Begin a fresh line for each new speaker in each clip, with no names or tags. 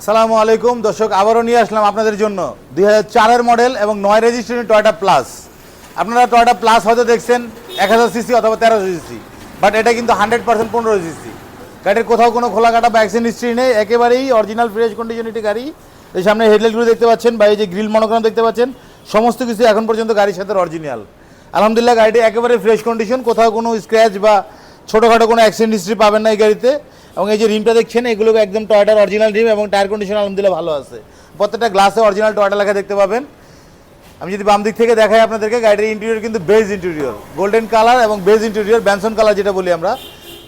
আসসালামু আলাইকুম দর্শক, আবারও নিয়ে আসলাম আপনাদের জন্য 2004-এর মডেল এবং 9 রেজিস্ট্রেশন টয়োটা প্লাস। আপনারা টয়োটা প্লাস হয়তো দেখছেন 1000 সিসি অথবা 1300 সিসি, বাট এটা কিন্তু 100% 1500 সিসি। গাড়ির কোথাও কোনো খোলা কাটা বা অ্যাক্সিডেন্ট হিস্ট্রি নেই, একেবারেই অরিজিনাল ফ্রেশ কন্ডিশন একটি গাড়ি। এই সামনে হেডলাইটগুলো দেখতে পাচ্ছেন বা এই যে গ্রিল মনোগ্রাম দেখতে পাচ্ছেন, সমস্ত কিছু এখন পর্যন্ত গাড়ির সাথে অরিজিনাল। আলহামদুলিল্লাহ, গাড়িটি একেবারে ফ্রেশ কন্ডিশন, কোথাও কোনো স্ক্র্যাচ বা ছোটোখাটো কোনো অ্যাক্সিডেন্ট হিস্ট্রি পাবেন না এই গাড়িতে। এবং এই যে রিমটা দেখছেন, এগুলো একদম টয়োটার অরিজিনাল রিম এবং টায়ার কন্ডিশন আলহামদুলিল্লাহ ভালো আছে। প্রত্যেকটা গ্লাসে অরিজিনাল টয়োটা লেখা দেখতে পাবেন। আমি যদি বাম দিক থেকে দেখাই আপনাদেরকে, গাড়ির ইন্টেরিয়র কিন্তু বেজ ইন্টেরিয়র, গোল্ডেন কালার এবং বেজ ইন্টেরিয়র, ব্যানসন কালার যেটা বলি আমরা,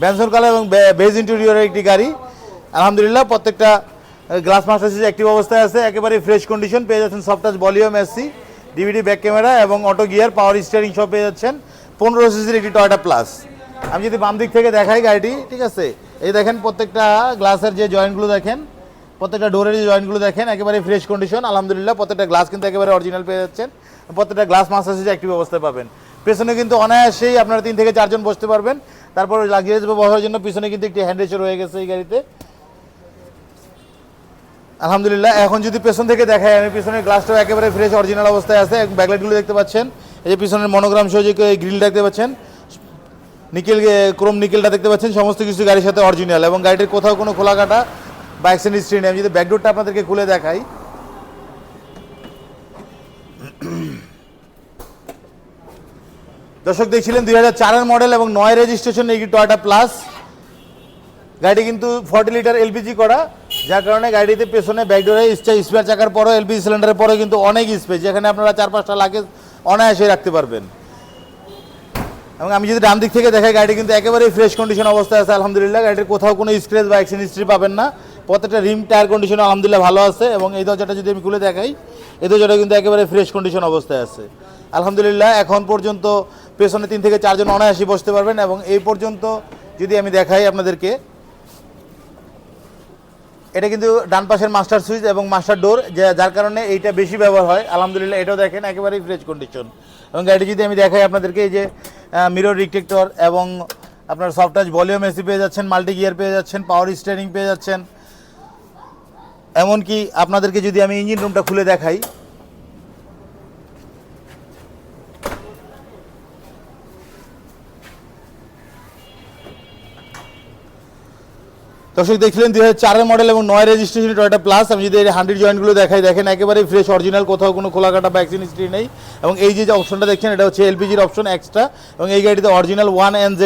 ব্যানসন কালার এবং বেজ ইন্টেরিয়রের একটি গাড়ি। আলহামদুলিল্লাহ, প্রত্যেকটা গ্লাস মাস্টার সিস্টেম অ্যাক্টিভ অবস্থায় আছে, একেবারে ফ্রেশ কন্ডিশন। পেয়ে যাচ্ছেন soft touch volume AC, DVD back camera এবং অটো গিয়ার, পাওয়ার স্টিয়ারিং সব পেয়ে যাচ্ছেন। 1500 সিসির একটি টয়োটা প্লাস। আমি যদি বাম দিক থেকে দেখাই গাড়িটি, ঠিক আছে, এই দেখেন প্রত্যেকটা গ্লাসের যে জয়েন্টগুলো দেখেন, প্রত্যেকটা ডোরের যে জয়েন্টগুলো দেখেন, একেবারে ফ্রেশ কন্ডিশন। আলহামদুলিল্লাহ, প্রত্যেকটা গ্লাস কিন্তু একেবারে অরিজিনাল পেয়ে যাচ্ছেন। প্রত্যেকটা গ্লাস মাস্টার সিস্টেম অ্যাক্টিভ অবস্থায় পাবেন। পেছনে কিন্তু অনায়াসেই আপনারা 3 থেকে 4 জন বসতে পারবেন। তারপর লাগেজ বসার জন্য পিছনে কিন্তু একটি হ্যান্ড রেস্ট রয়ে গেছে এই গাড়িতে। আলহামদুলিল্লাহ, এখন যদি পেছন থেকে দেখাই আমি, পিছনের গ্লাসটাও একেবারে ফ্রেশ অরিজিনাল অবস্থায় আছে। ব্যাকলাইটগুলো দেখতে পাচ্ছেন, এই যে পিছনের মনোগ্রাম সহ যে গ্রিল দেখতে পাচ্ছেন, নিকেল ক্রোম নিকেলটা দেখতে পাচ্ছেন, সমস্ত কিছু গাড়ির সাথে অরিজিনাল এবং গাড়িটির কোথাও কোনো খোলা কাটা বা অ্যাক্সিডেন্ট হিস্ট্রি নেই। আমি যদি ব্যাকডোরটা আপনাদেরকে খুলে দেখাই, দর্শক দেখছিলেন 2004-এর মডেল এবং 9 রেজিস্ট্রেশন এই টয়োটা প্লাস। গাড়িটি কিন্তু 40 লিটার এলপিজি করা, যার কারণে গাড়িতে পেছনে ব্যাকডোরে স্পেয়ার চাকার পরও এলপিজি সিলিন্ডারের পরে কিন্তু অনেক স্পেস, যেখানে আপনারা 4-5টা লাগেজ অনায়াসে রাখতে পারবেন। এবং আমি যদি ডান দিক থেকে দেখাই, গাড়ি কিন্তু একেবারেই ফ্রেশ কন্ডিশন অবস্থায় আছে। আলহামদুলিল্লাহ, গাড়ির কোথাও কোনো স্ক্র্যাচ বা অ্যাক্সিডেন্ট হিস্ট্রি পাবেন না। প্রত্যেকটা রিম টায়ার কন্ডিশন আলহামদুলিল্লাহ ভালো আছে। এবং এই দরজাটা যদি আমি খুলে দেখাই, এই দরজাটা কিন্তু একেবারে ফ্রেশ কন্ডিশন অবস্থায় আছে। আলহামদুলিল্লাহ, এখন পর্যন্ত পেছনে 3 থেকে 4 জন অনায়াসে বসতে পারবেন। এবং এই পর্যন্ত যদি আমি দেখাই আপনাদেরকে, এটা কিন্তু ডান পাশের মাস্টার সুইচ এবং মাস্টার ডোর, যার কারণে এইটা বেশি ব্যবহার হয়। আলহামদুলিল্লাহ, এটাও দেখেন একেবারেই ফ্রেশ কন্ডিশন। এবং গাড়িটি যদি আমি দেখাই আপনাদেরকে, এই যে মিরর রিফ্লেক্টর এবং আপনার সফট টাচ ভলিউম এসি পেয়ে যাচ্ছেন, মাল্টি গিয়ার পেয়ে যাচ্ছেন, পাওয়ার স্টিয়ারিং পেয়ে যাচ্ছেন। এমনকি আপনাদেরকে যদি আমি ইঞ্জিন রুমটা খুলে দেখাই, দর্শক দেখছিলেন 2004-এর মডেল এবং 9 রেজিস্ট্রেশন টয়োটা প্লাস। আমি যদি এই 100 জয়েন্টগুলো দেখাই, দেখেন একেবারেই ফ্রেশ অরিজিনাল, কোথাও কোনো খোলা কাটা বা অ্যাক্সিডেন্ট হিস্ট্রি নেই। এবং এই যে অপশনটা দেখছেন, এটা হচ্ছে এলপিজির অপশন এক্সট্রা। এবং এই গাড়িতে অরিজিনাল 1NZ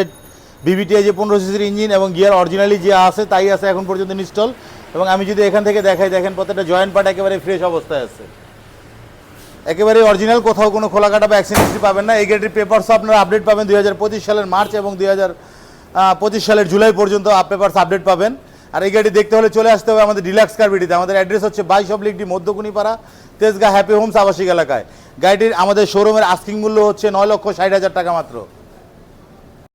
বিবিটিআই যে 1500 সিসির ইঞ্জিন এবং গিয়ার অরিজিনালি যে আছে তাই আছে এখন পর্যন্ত ইনস্টল। এবং আমি যদি এখান থেকে দেখাই, দেখেন প্রত্যেকটা জয়েন্ট পার্ট একেবারে ফ্রেশ অবস্থায় আছে, একেবারে অরিজিনাল, কোথাও কোনো খোলা কাটা বা অ্যাক্সিডেন্ট হিস্ট্রি পাবেন না। এই গাড়ির পেপারসও আপনারা আপডেট পাবেন 2025 সালের মার্চ এবং 2025 সালের জুলাই পর্যন্ত পেপারস আপডেট পাবেন। আর এই গাড়ি দেখতে হলে চলে আসতে হবে আমাদের ডিলাক্স কার বিডিতে। আমাদের অ্যাড্রেস হচ্ছে 22 মধ্যকুনিপাড়া, তেজগাঁ হ্যাপি হোমস আবাসিক এলাকায়। গাড়িটির আমাদের শোরুমের আস্কিং মূল্য হচ্ছে 9,60,000 টাকা মাত্র।